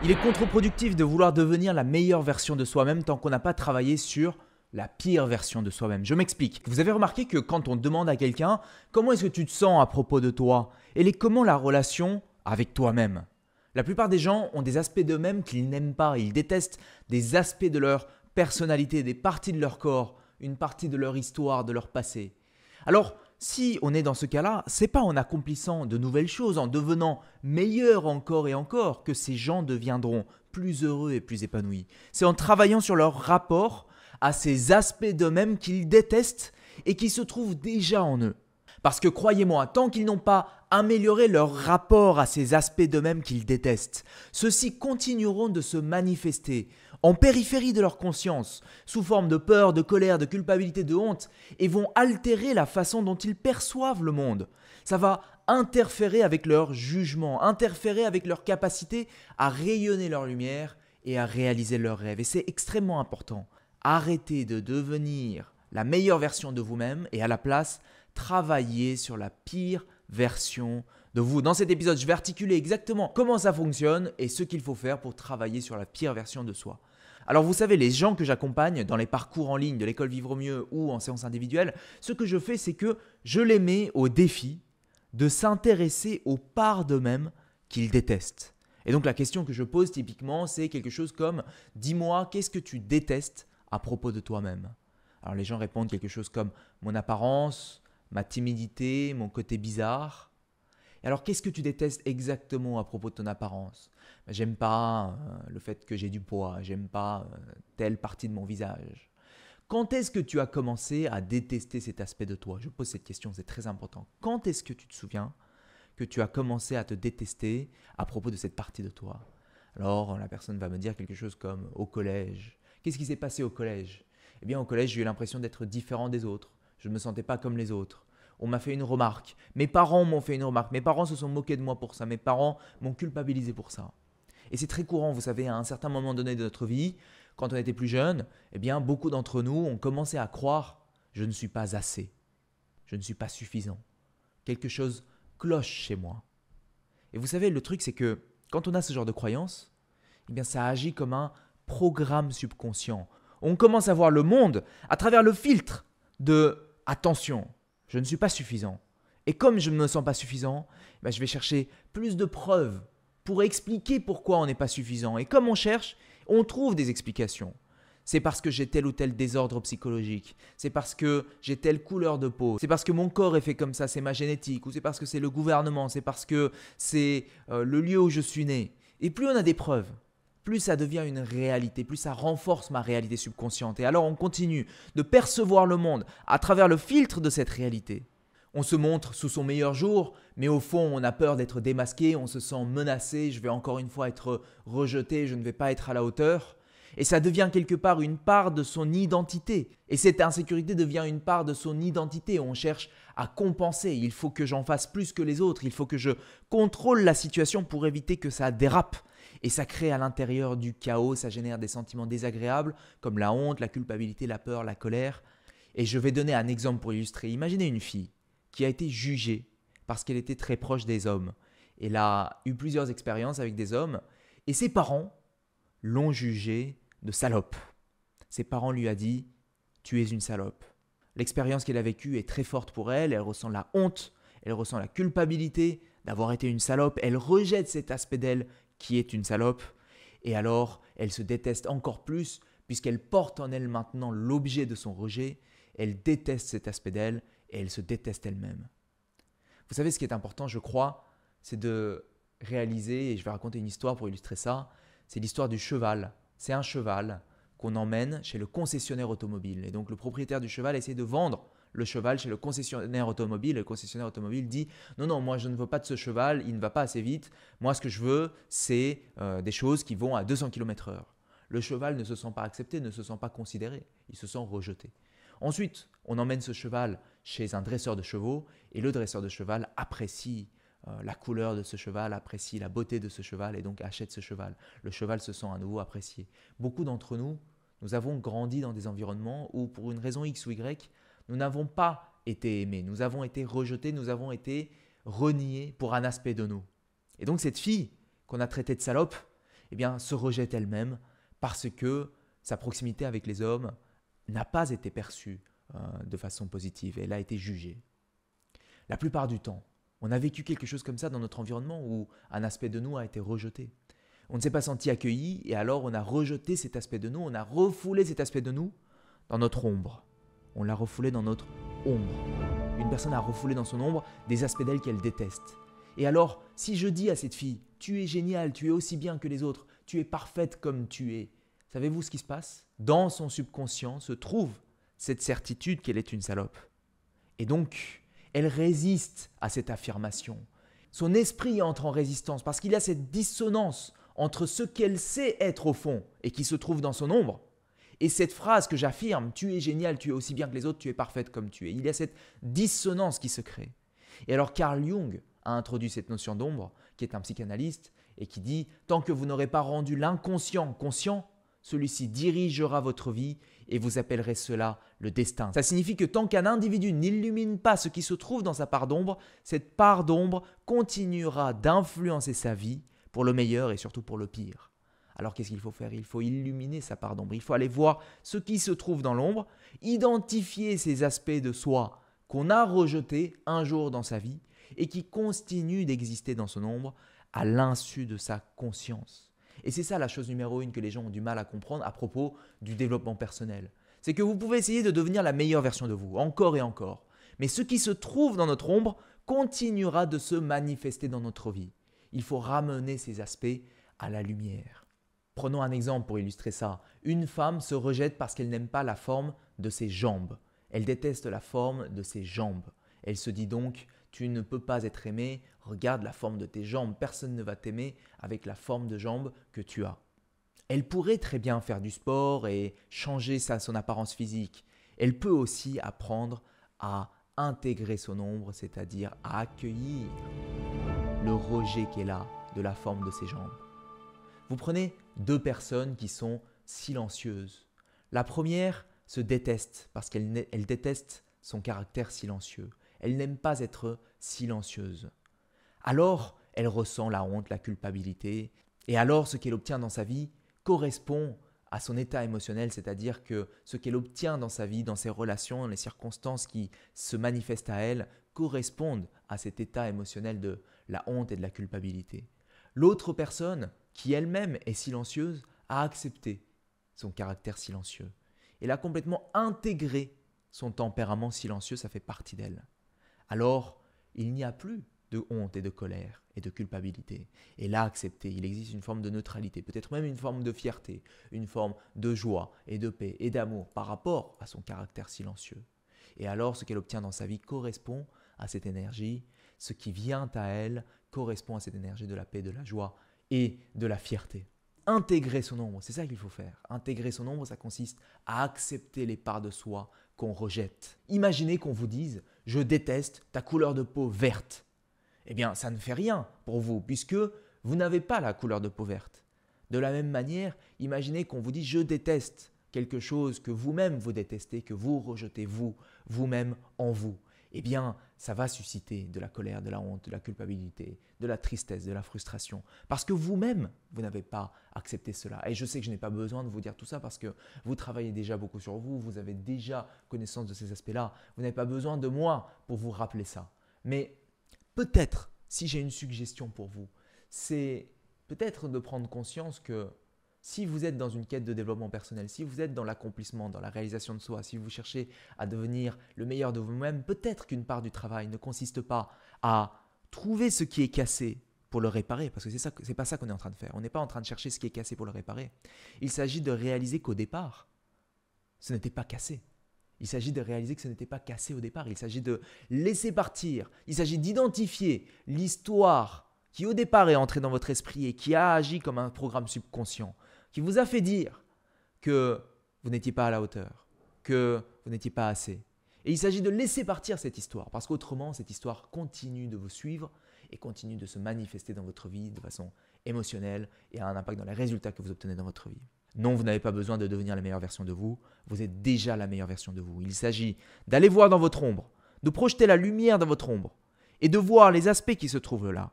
Il est contre-productif de vouloir devenir la meilleure version de soi-même tant qu'on n'a pas travaillé sur la pire version de soi-même. Je m'explique. Vous avez remarqué que quand on demande à quelqu'un comment est-ce que tu te sens à propos de toi, elle est comment la relation avec toi-même? La plupart des gens ont des aspects d'eux-mêmes qu'ils n'aiment pas. Ils détestent des aspects de leur personnalité, des parties de leur corps, une partie de leur histoire, de leur passé. Alors, si on est dans ce cas-là, c'est pas en accomplissant de nouvelles choses, en devenant meilleur encore et encore, que ces gens deviendront plus heureux et plus épanouis. C'est en travaillant sur leur rapport à ces aspects d'eux-mêmes qu'ils détestent et qui se trouvent déjà en eux. Parce que croyez-moi, tant qu'ils n'ont pas amélioré leur rapport à ces aspects d'eux-mêmes qu'ils détestent, ceux-ci continueront de se manifester en périphérie de leur conscience, sous forme de peur, de colère, de culpabilité, de honte, et vont altérer la façon dont ils perçoivent le monde. Ça va interférer avec leur jugement, interférer avec leur capacité à rayonner leur lumière et à réaliser leurs rêves. Et c'est extrêmement important. Arrêtez de devenir la meilleure version de vous-même et à la place, travaillez sur la pire version de vous. Dans cet épisode, je vais articuler exactement comment ça fonctionne et ce qu'il faut faire pour travailler sur la pire version de soi. Alors vous savez, les gens que j'accompagne dans les parcours en ligne de l'école Vivre Mieux ou en séance individuelle, ce que je fais, c'est que je les mets au défi de s'intéresser aux parts d'eux-mêmes qu'ils détestent. Et donc la question que je pose typiquement, c'est quelque chose comme « Dis-moi, qu'est-ce que tu détestes à propos de toi-même » Alors les gens répondent quelque chose comme « Mon apparence, ma timidité, mon côté bizarre ». Et alors qu'est-ce que tu détestes exactement à propos de ton apparence ? J'aime pas le fait que j'ai du poids, j'aime pas telle partie de mon visage. Quand est-ce que tu as commencé à détester cet aspect de toi ? Je pose cette question, c'est très important. Quand est-ce que tu te souviens que tu as commencé à te détester à propos de cette partie de toi ? Alors la personne va me dire quelque chose comme au collège. Qu'est-ce qui s'est passé au collège ? Eh bien au collège, j'ai eu l'impression d'être différent des autres. Je ne me sentais pas comme les autres. On m'a fait une remarque. Mes parents m'ont fait une remarque. Mes parents se sont moqués de moi pour ça. Mes parents m'ont culpabilisé pour ça. Et c'est très courant, vous savez, à un certain moment donné de notre vie, quand on était plus jeune, eh bien, beaucoup d'entre nous ont commencé à croire « je ne suis pas assez, je ne suis pas suffisant, quelque chose cloche chez moi ». Et vous savez, le truc, c'est que quand on a ce genre de croyance, eh bien, ça agit comme un programme subconscient. On commence à voir le monde à travers le filtre de « attention, je ne suis pas suffisant ». Et comme je ne me sens pas suffisant, je vais chercher plus de preuves pour expliquer pourquoi on n'est pas suffisant. Et comme on cherche, on trouve des explications. C'est parce que j'ai tel ou tel désordre psychologique. C'est parce que j'ai telle couleur de peau. C'est parce que mon corps est fait comme ça, c'est ma génétique. Ou c'est parce que c'est le gouvernement. C'est parce que c'est le lieu où je suis né. Et plus on a des preuves, plus ça devient une réalité, plus ça renforce ma réalité subconsciente. Et alors on continue de percevoir le monde à travers le filtre de cette réalité. On se montre sous son meilleur jour, mais au fond, on a peur d'être démasqué, on se sent menacé, je vais encore une fois être rejeté, je ne vais pas être à la hauteur. Et ça devient quelque part une part de son identité. Et cette insécurité devient une part de son identité. On cherche à compenser. Il faut que j'en fasse plus que les autres. Il faut que je contrôle la situation pour éviter que ça dérape. Et ça crée à l'intérieur du chaos, ça génère des sentiments désagréables comme la honte, la culpabilité, la peur, la colère. Et je vais donner un exemple pour illustrer. Imaginez une fille qui a été jugée parce qu'elle était très proche des hommes. Elle a eu plusieurs expériences avec des hommes et ses parents l'ont jugée de salope. Ses parents lui ont dit « tu es une salope ». L'expérience qu'elle a vécue est très forte pour elle, elle ressent la honte, elle ressent la culpabilité d'avoir été une salope, elle rejette cet aspect d'elle qui est une salope et alors elle se déteste encore plus puisqu'elle porte en elle maintenant l'objet de son rejet, elle déteste cet aspect d'elle et elle se déteste elle-même. Vous savez, ce qui est important, je crois, c'est de réaliser, et je vais raconter une histoire pour illustrer ça, c'est l'histoire du cheval. C'est un cheval qu'on emmène chez le concessionnaire automobile. Et donc le propriétaire du cheval essaie de vendre le cheval chez le concessionnaire automobile. Et le concessionnaire automobile dit « Non, non, moi je ne veux pas de ce cheval, il ne va pas assez vite. Moi ce que je veux, c'est des choses qui vont à 200 km/h. » Le cheval ne se sent pas accepté, ne se sent pas considéré, il se sent rejeté. Ensuite, on emmène ce cheval chez un dresseur de chevaux et le dresseur de cheval apprécie la couleur de ce cheval, apprécie la beauté de ce cheval et donc achète ce cheval. Le cheval se sent à nouveau apprécié. Beaucoup d'entre nous, nous avons grandi dans des environnements où pour une raison X ou Y, nous n'avons pas été aimés, nous avons été rejetés, nous avons été reniés pour un aspect de nous. Et donc cette fille qu'on a traitée de salope, eh bien, se rejette elle-même parce que sa proximité avec les hommes n'a pas été perçue de façon positive. Elle a été jugée. La plupart du temps, on a vécu quelque chose comme ça dans notre environnement où un aspect de nous a été rejeté. On ne s'est pas senti accueilli et alors on a rejeté cet aspect de nous, on a refoulé cet aspect de nous dans notre ombre. On l'a refoulé dans notre ombre. Une personne a refoulé dans son ombre des aspects d'elle qu'elle déteste. Et alors, si je dis à cette fille, tu es géniale, tu es aussi bien que les autres, tu es parfaite comme tu es, savez-vous ce qui se passe? Dans son subconscient se trouve cette certitude qu'elle est une salope. Et donc, elle résiste à cette affirmation. Son esprit entre en résistance parce qu'il y a cette dissonance entre ce qu'elle sait être au fond et qui se trouve dans son ombre et cette phrase que j'affirme, tu es génial, tu es aussi bien que les autres, tu es parfaite comme tu es. Il y a cette dissonance qui se crée. Et alors Carl Jung a introduit cette notion d'ombre, qui est un psychanalyste, et qui dit « Tant que vous n'aurez pas rendu l'inconscient conscient, celui-ci dirigera votre vie et vous appellerez cela le destin. » Ça signifie que tant qu'un individu n'illumine pas ce qui se trouve dans sa part d'ombre, cette part d'ombre continuera d'influencer sa vie pour le meilleur et surtout pour le pire. Alors qu'est-ce qu'il faut faire? Il faut illuminer sa part d'ombre. Il faut aller voir ce qui se trouve dans l'ombre, identifier ces aspects de soi qu'on a rejetés un jour dans sa vie et qui continuent d'exister dans son ombre à l'insu de sa conscience. Et c'est ça la chose numéro 1 que les gens ont du mal à comprendre à propos du développement personnel. C'est que vous pouvez essayer de devenir la meilleure version de vous, encore et encore. Mais ce qui se trouve dans notre ombre continuera de se manifester dans notre vie. Il faut ramener ces aspects à la lumière. Prenons un exemple pour illustrer ça. Une femme se rejette parce qu'elle n'aime pas la forme de ses jambes. Elle déteste la forme de ses jambes. Elle se dit donc « Tu ne peux pas être aimé, regarde la forme de tes jambes. Personne ne va t'aimer avec la forme de jambes que tu as. » Elle pourrait très bien faire du sport et changer son apparence physique. Elle peut aussi apprendre à intégrer son ombre, c'est-à-dire à accueillir le rejet qu'elle a de la forme de ses jambes. Vous prenez 2 personnes qui sont silencieuses. La première se déteste parce qu'elle déteste son caractère silencieux. Elle n'aime pas être silencieuse. Alors, elle ressent la honte, la culpabilité. Et alors, ce qu'elle obtient dans sa vie correspond à son état émotionnel, c'est-à-dire que ce qu'elle obtient dans sa vie, dans ses relations, dans les circonstances qui se manifestent à elle, correspondent à cet état émotionnel de la honte et de la culpabilité. L'autre personne, qui elle-même est silencieuse, a accepté son caractère silencieux. Elle a complètement intégré son tempérament silencieux, ça fait partie d'elle. Alors, il n'y a plus de honte et de colère et de culpabilité. Elle a accepté, il existe une forme de neutralité, peut-être même une forme de fierté, une forme de joie et de paix et d'amour par rapport à son caractère silencieux. Et alors, ce qu'elle obtient dans sa vie correspond à cette énergie, ce qui vient à elle correspond à cette énergie de la paix, de la joie et de la fierté. Intégrer son ombre, c'est ça qu'il faut faire. Intégrer son ombre, ça consiste à accepter les parts de soi qu'on rejette. Imaginez qu'on vous dise « Je déteste ta couleur de peau verte ». Eh bien, ça ne fait rien pour vous puisque vous n'avez pas la couleur de peau verte. De la même manière, imaginez qu'on vous dit « Je déteste quelque chose que vous-même vous détestez, que vous rejetez vous-même en vous ». Eh bien, ça va susciter de la colère, de la honte, de la culpabilité, de la tristesse, de la frustration. Parce que vous-même, vous n'avez pas accepté cela. Et je sais que je n'ai pas besoin de vous dire tout ça parce que vous travaillez déjà beaucoup sur vous, vous avez déjà connaissance de ces aspects-là. Vous n'avez pas besoin de moi pour vous rappeler ça. Mais peut-être, si j'ai une suggestion pour vous, c'est peut-être de prendre conscience que si vous êtes dans une quête de développement personnel, si vous êtes dans l'accomplissement, dans la réalisation de soi, si vous cherchez à devenir le meilleur de vous-même, peut-être qu'une part du travail ne consiste pas à trouver ce qui est cassé pour le réparer, parce que c'est pas ça qu'on est en train de faire. On n'est pas en train de chercher ce qui est cassé pour le réparer. Il s'agit de réaliser qu'au départ, ce n'était pas cassé. Il s'agit de réaliser que ce n'était pas cassé au départ. Il s'agit de laisser partir. Il s'agit d'identifier l'histoire qui au départ est entrée dans votre esprit et qui a agi comme un programme subconscient, qui vous a fait dire que vous n'étiez pas à la hauteur, que vous n'étiez pas assez. Et il s'agit de laisser partir cette histoire, parce qu'autrement, cette histoire continue de vous suivre et continue de se manifester dans votre vie de façon émotionnelle et a un impact dans les résultats que vous obtenez dans votre vie. Non, vous n'avez pas besoin de devenir la meilleure version de vous, vous êtes déjà la meilleure version de vous. Il s'agit d'aller voir dans votre ombre, de projeter la lumière dans votre ombre et de voir les aspects qui se trouvent là.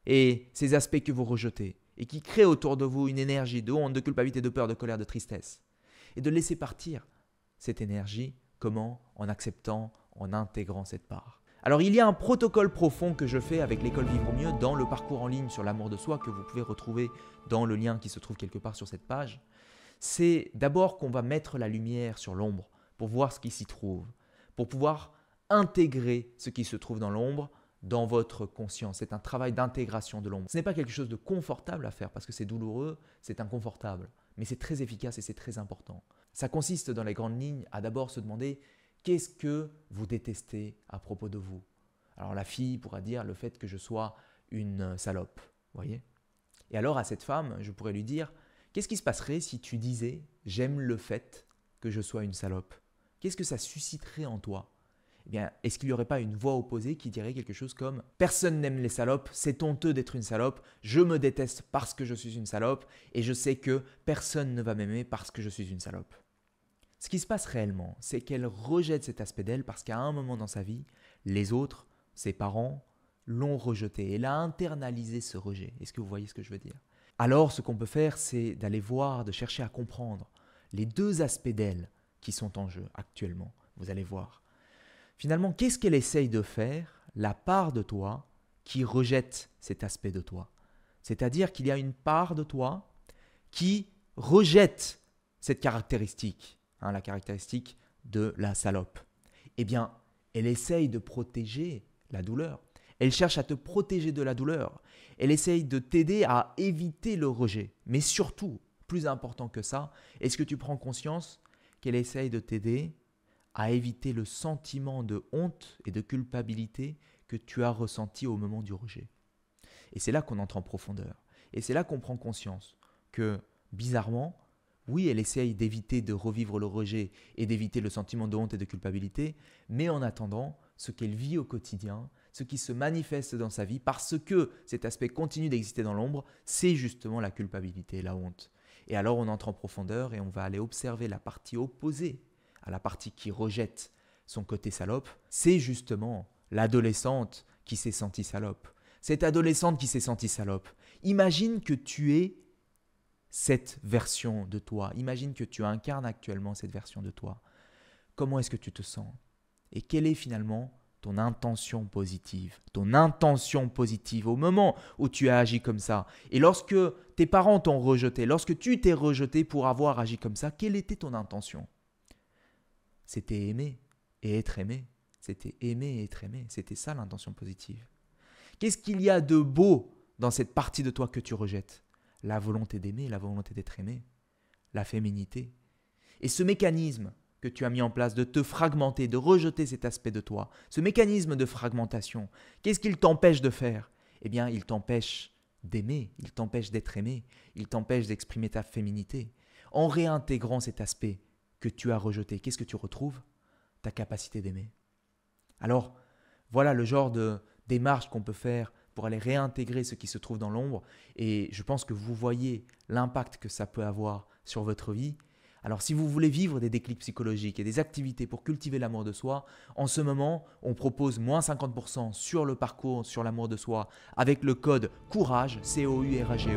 Et ces aspects que vous rejetez, et qui crée autour de vous une énergie de honte, de culpabilité, de peur, de colère, de tristesse. Et de laisser partir cette énergie, comment? En acceptant, en intégrant cette part. Alors il y a un protocole profond que je fais avec l'école Vivre Mieux dans le parcours en ligne sur l'amour de soi que vous pouvez retrouver dans le lien qui se trouve quelque part sur cette page. C'est d'abord qu'on va mettre la lumière sur l'ombre pour voir ce qui s'y trouve, pour pouvoir intégrer ce qui se trouve dans l'ombre dans votre conscience. C'est un travail d'intégration de l'ombre. Ce n'est pas quelque chose de confortable à faire parce que c'est douloureux, c'est inconfortable, mais c'est très efficace et c'est très important. Ça consiste dans les grandes lignes à d'abord se demander qu'est-ce que vous détestez à propos de vous. Alors la fille pourra dire le fait que je sois une salope, voyez. Et alors à cette femme, je pourrais lui dire qu'est-ce qui se passerait si tu disais j'aime le fait que je sois une salope? Qu'est-ce que ça susciterait en toi? Eh bien, est-ce qu'il n'y aurait pas une voix opposée qui dirait quelque chose comme « Personne n'aime les salopes, c'est honteux d'être une salope, je me déteste parce que je suis une salope et je sais que personne ne va m'aimer parce que je suis une salope. » Ce qui se passe réellement, c'est qu'elle rejette cet aspect d'elle parce qu'à un moment dans sa vie, les autres, ses parents, l'ont rejeté. Elle a internalisé ce rejet. Est-ce que vous voyez ce que je veux dire? Alors, ce qu'on peut faire, c'est d'aller voir, de chercher à comprendre les deux aspects d'elle qui sont en jeu actuellement. Vous allez voir. Finalement, qu'est-ce qu'elle essaye de faire, la part de toi qui rejette cet aspect de toi? C'est-à-dire qu'il y a une part de toi qui rejette cette caractéristique, la caractéristique de la salope. Eh bien, elle essaye de protéger la douleur. Elle cherche à te protéger de la douleur. Elle essaye de t'aider à éviter le rejet. Mais surtout, plus important que ça, est-ce que tu prends conscience qu'elle essaye de t'aider à éviter le sentiment de honte et de culpabilité que tu as ressenti au moment du rejet? Et c'est là qu'on entre en profondeur. Et c'est là qu'on prend conscience que, bizarrement, oui, elle essaye d'éviter de revivre le rejet et d'éviter le sentiment de honte et de culpabilité, mais en attendant, ce qu'elle vit au quotidien, ce qui se manifeste dans sa vie, parce que cet aspect continue d'exister dans l'ombre, c'est justement la culpabilité et la honte. Et alors on entre en profondeur et on va aller observer la partie opposée à la partie qui rejette son côté salope. C'est justement l'adolescente qui s'est sentie salope. Cette adolescente qui s'est sentie salope. Imagine que tu es cette version de toi. Imagine que tu incarnes actuellement cette version de toi. Comment est-ce que tu te sens? Et quelle est finalement ton intention positive? Ton intention positive au moment où tu as agi comme ça. Et lorsque tes parents t'ont rejeté, lorsque tu t'es rejeté pour avoir agi comme ça, quelle était ton intention? C'était aimer et être aimé. C'était aimer et être aimé. C'était ça l'intention positive. Qu'est-ce qu'il y a de beau dans cette partie de toi que tu rejettes? La volonté d'aimer, la volonté d'être aimé, la féminité. Et ce mécanisme que tu as mis en place de te fragmenter, de rejeter cet aspect de toi, ce mécanisme de fragmentation, qu'est-ce qu'il t'empêche de faire? Eh bien, il t'empêche d'aimer, il t'empêche d'être aimé, il t'empêche d'exprimer ta féminité. En réintégrant cet aspect que tu as rejeté, qu'est-ce que tu retrouves? Ta capacité d'aimer. Alors, voilà le genre de démarche qu'on peut faire pour aller réintégrer ce qui se trouve dans l'ombre. Et je pense que vous voyez l'impact que ça peut avoir sur votre vie. Alors, si vous voulez vivre des déclics psychologiques et des activités pour cultiver l'amour de soi, en ce moment, on propose moins 50% sur le parcours sur l'amour de soi avec le code COURAGE, COURAGE.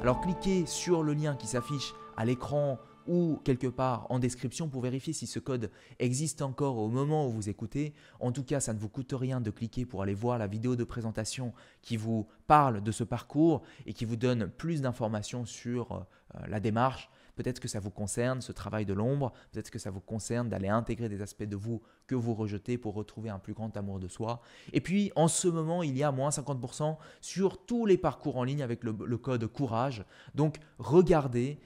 Alors, cliquez sur le lien qui s'affiche à l'écran ou quelque part en description pour vérifier si ce code existe encore au moment où vous écoutez. En tout cas, ça ne vous coûte rien de cliquer pour aller voir la vidéo de présentation qui vous parle de ce parcours et qui vous donne plus d'informations sur la démarche. Peut-être que ça vous concerne, ce travail de l'ombre, peut-être que ça vous concerne d'aller intégrer des aspects de vous que vous rejetez pour retrouver un plus grand amour de soi. Et puis, en ce moment, il y a moins 50% sur tous les parcours en ligne avec le code COURAGE. Donc, regardez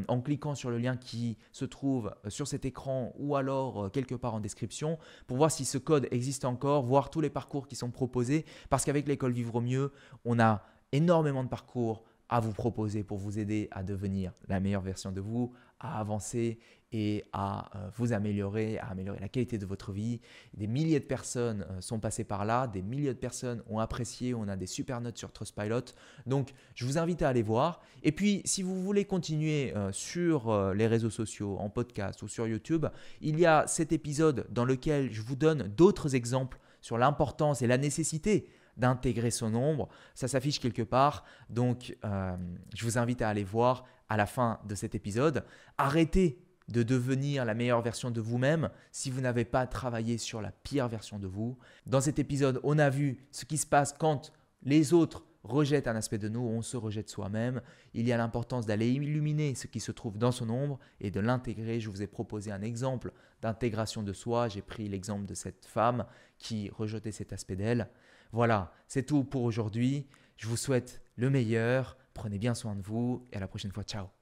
en cliquant sur le lien qui se trouve sur cet écran ou alors quelque part en description pour voir si ce code existe encore, voir tous les parcours qui sont proposés. Parce qu'avec l'école Vivre Mieux, on a énormément de parcours à vous proposer pour vous aider à devenir la meilleure version de vous, à avancer et à vous améliorer, à améliorer la qualité de votre vie. Des milliers de personnes sont passées par là, des milliers de personnes ont apprécié, on a des super notes sur Trustpilot. Donc, je vous invite à aller voir. Et puis, si vous voulez continuer sur les réseaux sociaux, en podcast ou sur YouTube, il y a cet épisode dans lequel je vous donne d'autres exemples sur l'importance et la nécessité d'intégrer son ombre. Ça s'affiche quelque part, donc je vous invite à aller voir à la fin de cet épisode. Arrêtez de devenir la meilleure version de vous-même si vous n'avez pas travaillé sur la pire version de vous. Dans cet épisode, on a vu ce qui se passe quand les autres rejettent un aspect de nous, on se rejette soi-même. Il y a l'importance d'aller illuminer ce qui se trouve dans son ombre et de l'intégrer. Je vous ai proposé un exemple d'intégration de soi. J'ai pris l'exemple de cette femme qui rejetait cet aspect d'elle. Voilà, c'est tout pour aujourd'hui. Je vous souhaite le meilleur. Prenez bien soin de vous et à la prochaine fois. Ciao.